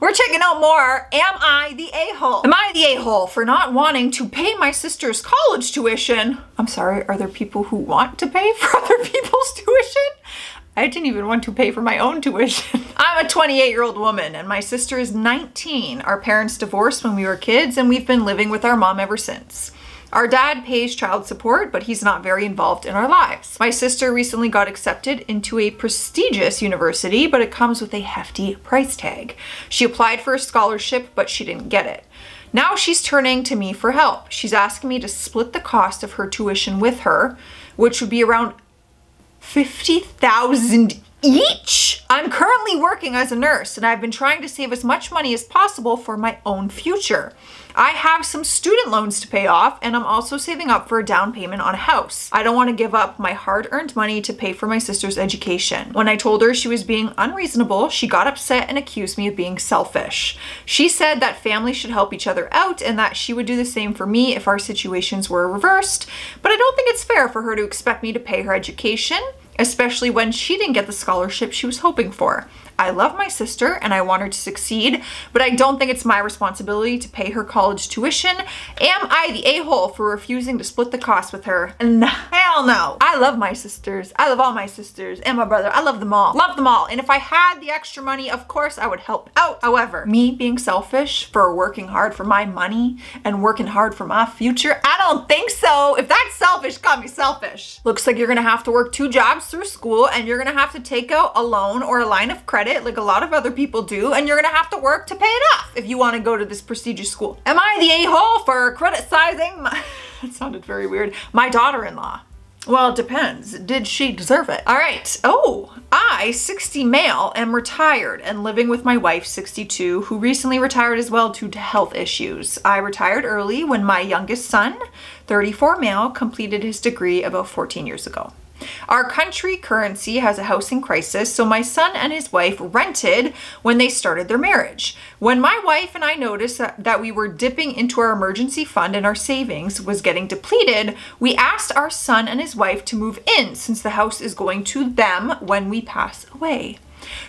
We're checking out more. Am I the a-hole? Am I the a-hole for not wanting to pay my sister's college tuition? I'm sorry, are there people who want to pay for other people's tuition? I didn't even want to pay for my own tuition. I'm a 28-year-old woman and my sister is 19. Our parents divorced when we were kids and we've been living with our mom ever since. Our dad pays child support, but he's not very involved in our lives. My sister recently got accepted into a prestigious university, but it comes with a hefty price tag. She applied for a scholarship, but she didn't get it. Now she's turning to me for help. She's asking me to split the cost of her tuition with her, which would be around $50,000 each. I'm currently working as a nurse and I've been trying to save as much money as possible for my own future. I have some student loans to pay off and I'm also saving up for a down payment on a house. I don't want to give up my hard-earned money to pay for my sister's education. When I told her she was being unreasonable, she got upset and accused me of being selfish. She said that families should help each other out and that she would do the same for me if our situations were reversed, but I don't think it's fair for her to expect me to pay her education, especially when she didn't get the scholarship she was hoping for. I love my sister and I want her to succeed, but I don't think it's my responsibility to pay her college tuition. Am I the a-hole for refusing to split the cost with her? No, hell no. I love my sisters. I love all my sisters and my brother. I love them all. Love them all. And if I had the extra money, of course I would help out. However, me being selfish for working hard for my money and working hard for my future, I don't think so. If that's selfish, call me selfish. Looks like you're gonna have to work 2 jobs through school and you're gonna have to take out a loan or a line of credit like a lot of other people do, and you're gonna have to work to pay it off if you want to go to this prestigious school. Am I the a-hole for criticizing my that sounded very weird, my daughter-in-law? Well, it depends. Did she deserve it? All right. Oh, I, 60 male, am retired and living with my wife, 62, who recently retired as well due to health issues. I retired early when my youngest son, 34 male, completed his degree about 14 years ago. Our country currency has a housing crisis, so my son and his wife rented when they started their marriage. When my wife and I noticed that we were dipping into our emergency fund and our savings was getting depleted, we asked our son and his wife to move in since the house is going to them when we pass away.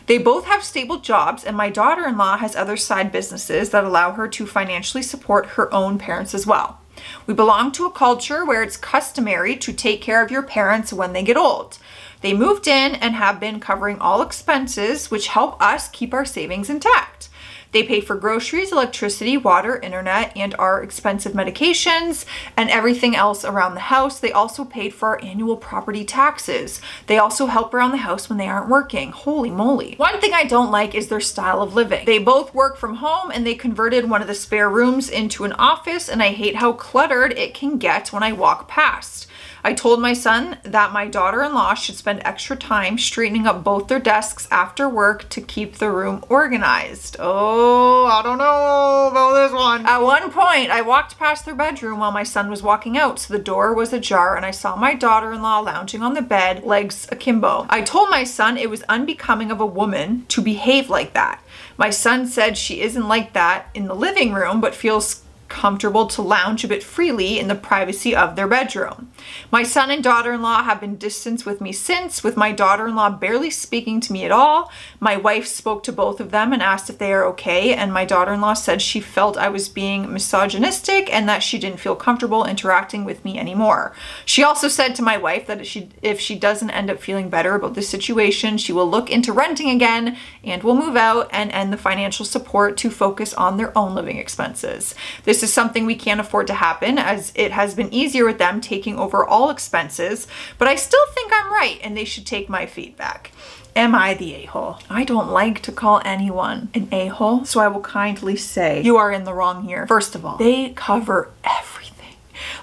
They both have stable jobs and my daughter-in-law has other side businesses that allow her to financially support her own parents as well. We belong to a culture where it's customary to take care of your parents when they get old. They moved in and have been covering all expenses, which help us keep our savings intact. They pay for groceries, electricity, water, internet, and our expensive medications and everything else around the house. They also paid for our annual property taxes. They also help around the house when they aren't working. Holy moly. One thing I don't like is their style of living. They both work from home and they converted one of the spare rooms into an office, and I hate how cluttered it can get when I walk past. I told my son that my daughter-in-law should spend extra time straightening up both their desks after work to keep the room organized. Oh, I don't know about this one. At one point, I walked past their bedroom while my son was walking out, so the door was ajar and I saw my daughter-in-law lounging on the bed, legs akimbo. I told my son it was unbecoming of a woman to behave like that. My son said she isn't like that in the living room, but feels comfortable to lounge a bit freely in the privacy of their bedroom. My son and daughter-in-law have been distant with me since, with my daughter-in-law barely speaking to me at all. My wife spoke to both of them and asked if they are okay, and my daughter-in-law said she felt I was being misogynistic and that she didn't feel comfortable interacting with me anymore. She also said to my wife that if she doesn't end up feeling better about this situation, she will look into renting again and will move out and end the financial support to focus on their own living expenses. This is something we can't afford to happen, as it has been easier with them taking over all expenses, but I still think I'm right and they should take my feedback. Am I the a-hole? I don't like to call anyone an a-hole, so I will kindly say you are in the wrong here. First of all, they cover everything.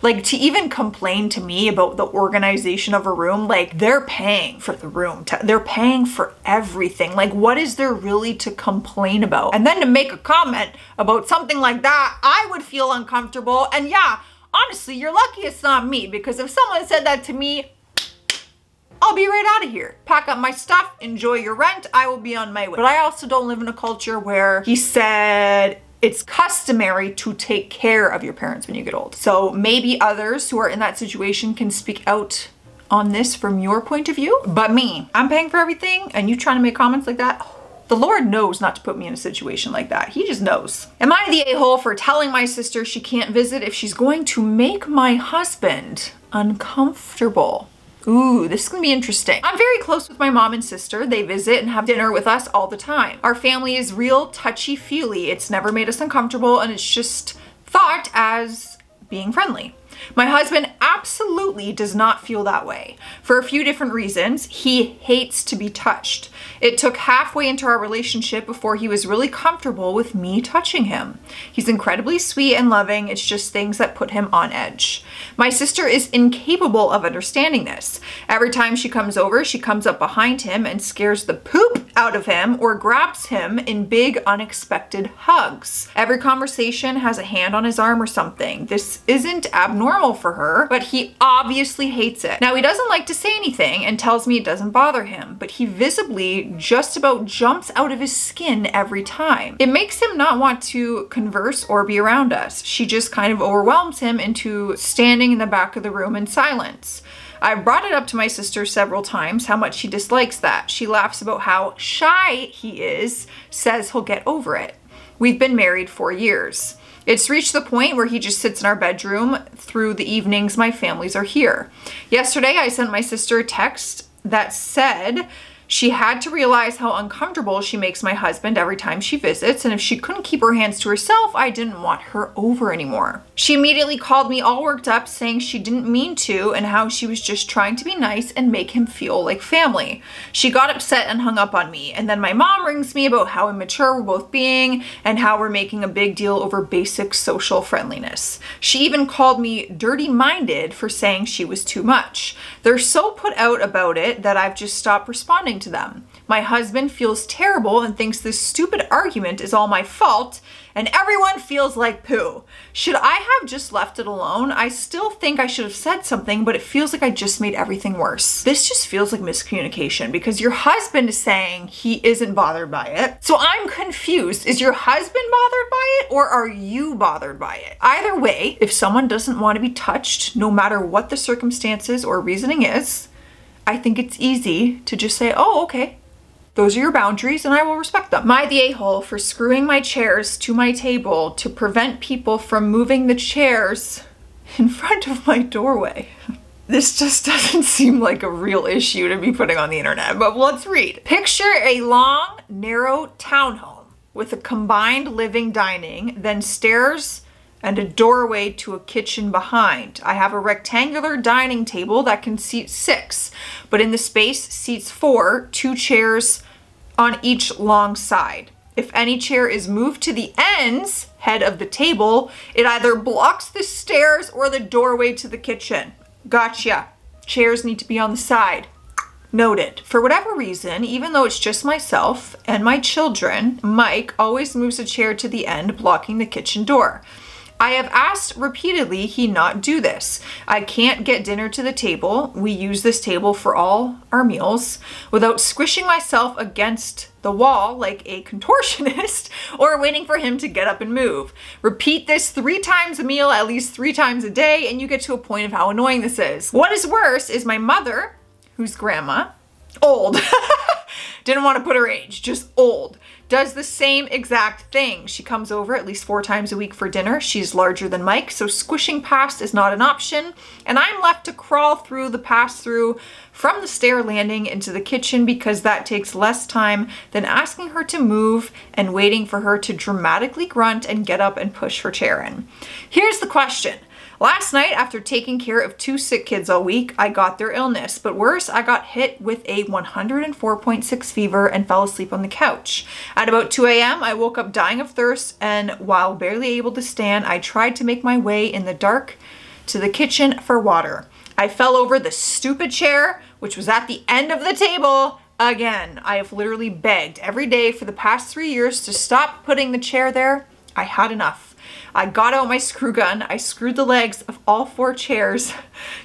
Like, to even complain to me about the organization of a room, like, they're paying for the room. They're paying for everything. Like, what is there really to complain about? And then to make a comment about something like that, I would feel uncomfortable. And yeah, honestly, you're lucky it's not me, because if someone said that to me, I'll be right out of here. Pack up my stuff, enjoy your rent, I will be on my way. But I also don't live in a culture where he said it's customary to take care of your parents when you get old. So maybe others who are in that situation can speak out on this from your point of view. But me, I'm paying for everything and you trying to make comments like that? The Lord knows not to put me in a situation like that. He just knows. Am I the a-hole for telling my sister she can't visit if she's going to make my husband uncomfortable? Ooh, this is gonna be interesting. I'm very close with my mom and sister. They visit and have dinner with us all the time. Our family is real touchy-feely. It's never made us uncomfortable, and it's just thought as being friendly. My husband absolutely does not feel that way for a few different reasons. He hates to be touched. It took halfway into our relationship before he was really comfortable with me touching him. He's incredibly sweet and loving. It's just things that put him on edge. My sister is incapable of understanding this. Every time she comes over, she comes up behind him and scares the poop out of him or grabs him in big unexpected hugs. Every conversation has a hand on his arm or something. This isn't abnormal for her, but he obviously hates it. Now, he doesn't like to say anything and tells me it doesn't bother him, but he visibly just about jumps out of his skin every time. It makes him not want to converse or be around us. She just kind of overwhelms him into standing in the back of the room in silence. I've brought it up to my sister several times how much she dislikes that. She laughs about how shy he is, says he'll get over it. We've been married 4 years. It's reached the point where he just sits in our bedroom through the evenings my families are here. Yesterday, I sent my sister a text that said she had to realize how uncomfortable she makes my husband every time she visits, and if she couldn't keep her hands to herself, I didn't want her over anymore. She immediately called me all worked up, saying she didn't mean to and how she was just trying to be nice and make him feel like family. She got upset and hung up on me, and then my mom rings me about how immature we're both being and how we're making a big deal over basic social friendliness. She even called me dirty-minded for saying she was too much. They're so put out about it that I've just stopped responding to them. My husband feels terrible and thinks this stupid argument is all my fault, and everyone feels like poo. Should I have just left it alone? I still think I should have said something, but it feels like I just made everything worse. This just feels like miscommunication because your husband is saying he isn't bothered by it. So I'm confused. Is your husband bothered by it, or are you bothered by it? Either way, if someone doesn't want to be touched, no matter what the circumstances or reasoning is, I think it's easy to just say, oh, okay, those are your boundaries and I will respect them. Am I the a-hole for screwing my chairs to my table to prevent people from moving the chairs in front of my doorway? This just doesn't seem like a real issue to be putting on the internet, but let's read. Picture a long, narrow townhome with a combined living dining, then stairs and a doorway to a kitchen behind. I have a rectangular dining table that can seat 6, but in the space seats 4, 2 chairs on each long side. If any chair is moved to the ends, head of the table, it either blocks the stairs or the doorway to the kitchen. Gotcha. Chairs need to be on the side. Noted. For whatever reason, even though it's just myself and my children, Mike always moves a chair to the end, blocking the kitchen door. I have asked repeatedly he not do this. I can't get dinner to the table. We use this table for all our meals without squishing myself against the wall like a contortionist or waiting for him to get up and move. Repeat this 3 times a meal, at least 3 times a day, and you get to a point of how annoying this is. What is worse is my mother, who's grandma, old, didn't want to put her age, just old, does the same exact thing. She comes over at least 4 times a week for dinner. She's larger than Mike, so squishing past is not an option. And I'm left to crawl through the pass-through from the stair landing into the kitchen because that takes less time than asking her to move and waiting for her to dramatically grunt and get up and push her chair in. Here's the question. Last night, after taking care of 2 sick kids all week, I got their illness, but worse, I got hit with a 104.6 fever and fell asleep on the couch. At about 2 a.m., I woke up dying of thirst, and while barely able to stand, I tried to make my way in the dark to the kitchen for water. I fell over the stupid chair, which was at the end of the table. Again, I have literally begged every day for the past 3 years to stop putting the chair there. I had enough. I got out my screw gun. I screwed the legs of all 4 chairs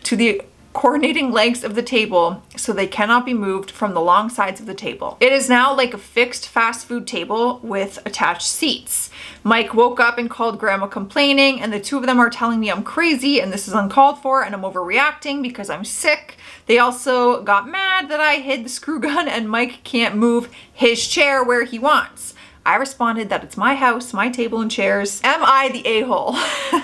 to the coordinating legs of the table so they cannot be moved from the long sides of the table. It is now like a fixed fast food table with attached seats. Mike woke up and called grandma complaining, and the two of them are telling me I'm crazy and this is uncalled for and I'm overreacting because I'm sick. They also got mad that I hid the screw gun and Mike can't move his chair where he wants. I responded that it's my house, my table and chairs. Am I the a-hole?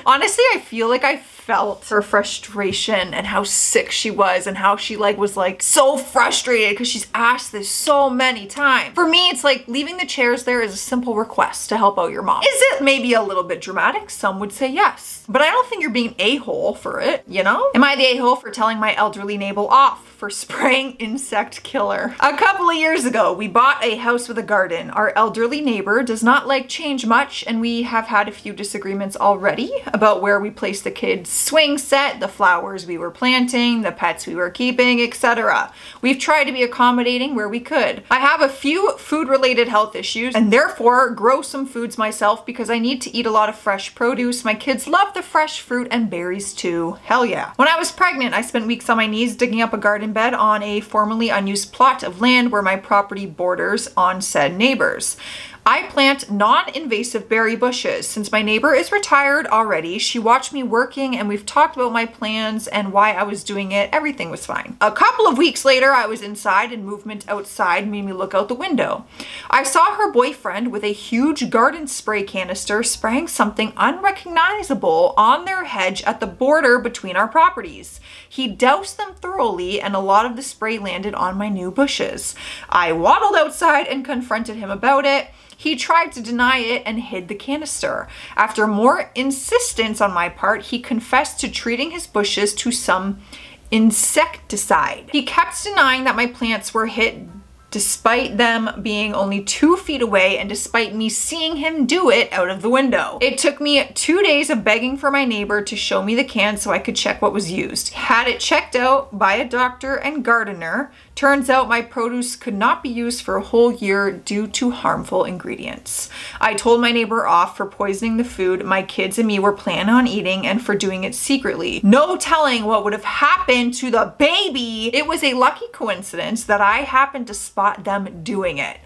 Honestly, I feel like I felt her frustration and how sick she was and how she was so frustrated because she's asked this so many times. For me, it's like leaving the chairs there is a simple request to help out your mom. Is it maybe a little bit dramatic? Some would say yes, but I don't think you're being a-hole for it, you know? Am I the a-hole for telling my elderly neighbor off for spraying insect killer? A couple of years ago, we bought a house with a garden. Our elderly neighbor does not like change much, and we have had a few disagreements already about where we place the kids' swing set, the flowers we were planting, the pets we were keeping, etc. We've tried to be accommodating where we could. I have a few food-related health issues and therefore grow some foods myself because I need to eat a lot of fresh produce. My kids love the fresh fruit and berries too. Hell yeah. When I was pregnant, I spent weeks on my knees digging up a garden bed on a formerly unused plot of land where my property borders on said neighbors. I plant non-invasive berry bushes. Since my neighbor is retired already, she watched me working and we've talked about my plans and why I was doing it. Everything was fine. A couple of weeks later, I was inside and movement outside made me look out the window. I saw her boyfriend with a huge garden spray canister spraying something unrecognizable on their hedge at the border between our properties. He doused them thoroughly and a lot of the spray landed on my new bushes. I waddled outside and confronted him about it. He tried to deny it and hid the canister. After more insistence on my part, he confessed to treating his bushes to some insecticide. He kept denying that my plants were hit despite them being only 2 feet away and despite me seeing him do it out of the window. It took me 2 days of begging for my neighbor to show me the can so I could check what was used. Had it checked out by a doctor and gardener. Turns out my produce could not be used for a whole year due to harmful ingredients. I told my neighbor off for poisoning the food my kids and me were planning on eating and for doing it secretly. No telling what would have happened to the baby. It was a lucky coincidence that I happened to spot them doing it.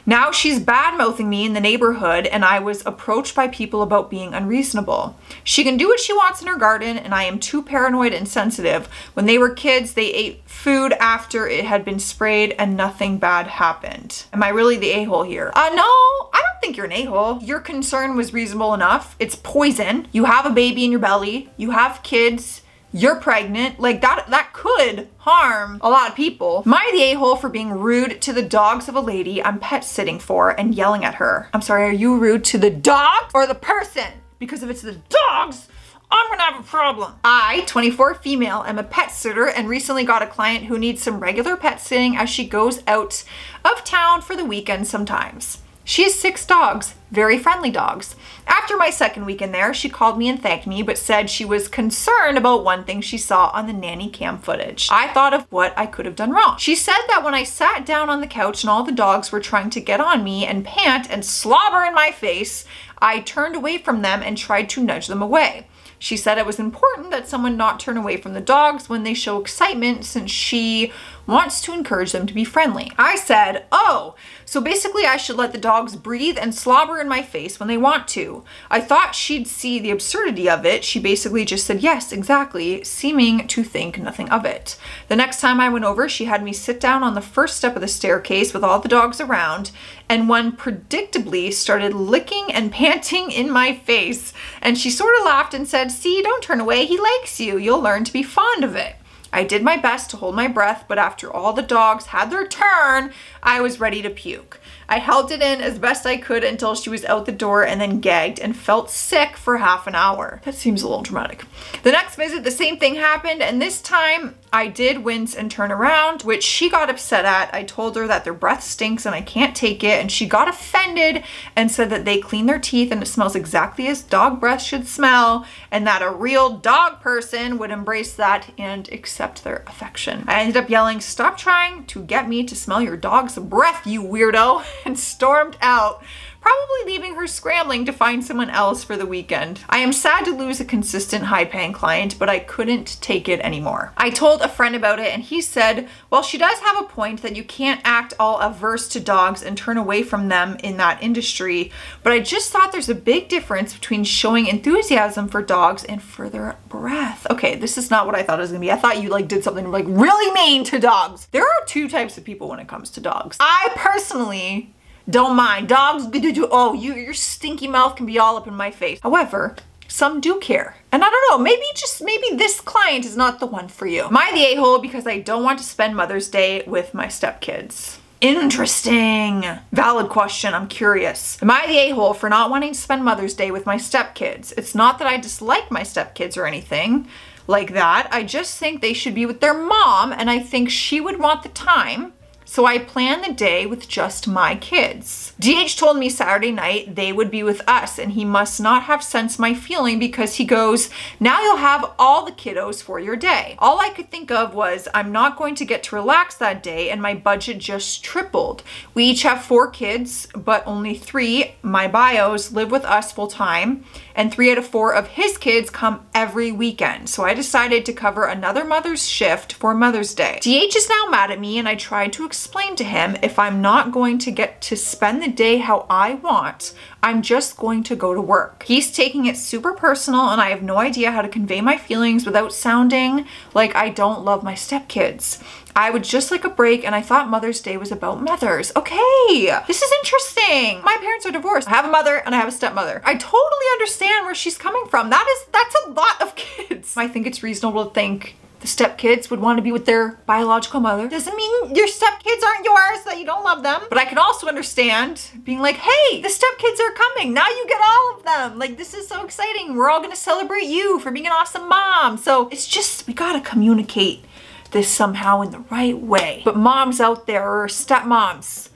Now she's bad-mouthing me in the neighborhood and I was approached by people about being unreasonable. She can do what she wants in her garden and I am too paranoid and sensitive. When they were kids, they ate food after it had been sprayed and nothing bad happened. Am I really the a-hole here? No, I don't think you're an a-hole. Your concern was reasonable enough. It's poison. You have a baby in your belly. You have kids. You're pregnant. Like that could harm a lot of people. Am I the a-hole for being rude to the dogs of a lady I'm pet sitting for and yelling at her? I'm sorry, are you rude to the dog or the person? Because if it's the dogs, I'm gonna have a problem. I, 24 female, am a pet sitter and recently got a client who needs some regular pet sitting as she goes out of town for the weekend sometimes. She has 6 dogs, very friendly dogs. After my second week in there, she called me and thanked me, but said she was concerned about one thing she saw on the nanny cam footage. I thought of what I could have done wrong. She said that when I sat down on the couch and all the dogs were trying to get on me and pant and slobber in my face, I turned away from them and tried to nudge them away. She said it was important that someone not turn away from the dogs when they show excitement since she wants to encourage them to be friendly. I said, oh, so basically I should let the dogs breathe and slobber in my face when they want to. I thought she'd see the absurdity of it. She basically just said, yes, exactly, seeming to think nothing of it. The next time I went over, she had me sit down on the first step of the staircase with all the dogs around, and one predictably started licking and panting in my face. And she sort of laughed and said, see, don't turn away, he likes you. You'll learn to be fond of it. I did my best to hold my breath, but after all the dogs had their turn, I was ready to puke. I held it in as best I could until she was out the door and then gagged and felt sick for half an hour. That seems a little dramatic. The next visit, the same thing happened, and this time I did wince and turn around, which she got upset at. I told her that their breath stinks and I can't take it, and she got offended and said that they clean their teeth and it smells exactly as dog breath should smell, and that a real dog person would embrace that and accept their affection. I ended up yelling, stop trying to get me to smell your dog's breath, you weirdo, and stormed out, probably leaving leaving her scrambling to find someone else for the weekend. I am sad to lose a consistent high-paying client, but I couldn't take it anymore. I told a friend about it and he said, well, she does have a point that you can't act all averse to dogs and turn away from them in that industry, but I just thought there's a big difference between showing enthusiasm for dogs and for their breath. Okay, this is not what I thought it was gonna be. I thought you like did something like really mean to dogs. There are two types of people when it comes to dogs. I personally don't mind. Dogs, oh, your stinky mouth can be all up in my face. However, some do care. And I don't know, maybe this client is not the one for you. Am I the a-hole because I don't want to spend Mother's Day with my stepkids? Interesting. Valid question, I'm curious. Am I the a-hole for not wanting to spend Mother's Day with my stepkids? It's not that I dislike my stepkids or anything like that. I just think they should be with their mom and I think she would want the time. So I planned the day with just my kids. DH told me Saturday night they would be with us and he must not have sensed my feeling because he goes, now you'll have all the kiddos for your day. All I could think of was I'm not going to get to relax that day and my budget just tripled. We each have 4 kids, but only 3, my bios, live with us full time and 3 out of 4 of his kids come every weekend. So I decided to cover another mother's shift for Mother's Day. DH is now mad at me and I tried to explain to him if I'm not going to get to spend the day how I want, I'm just going to go to work. He's taking it super personal and I have no idea how to convey my feelings without sounding like I don't love my stepkids. I would just like a break and I thought Mother's Day was about mothers. Okay, this is interesting. My parents are divorced. I have a mother and I have a stepmother. I totally understand where she's coming from. That's a lot of kids. I think it's reasonable to think the stepkids would want to be with their biological mother. Doesn't mean your stepkids aren't yours, that you don't love them. But I can also understand being like, hey, the stepkids are coming. Now you get all of them. Like, this is so exciting. We're all gonna celebrate you for being an awesome mom. So it's just, we gotta communicate this somehow in the right way. But moms out there, or stepmoms,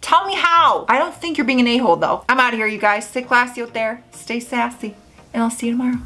tell me how. I don't think you're being an a-hole though. I'm out of here, you guys. Stay classy out there. Stay sassy. And I'll see you tomorrow.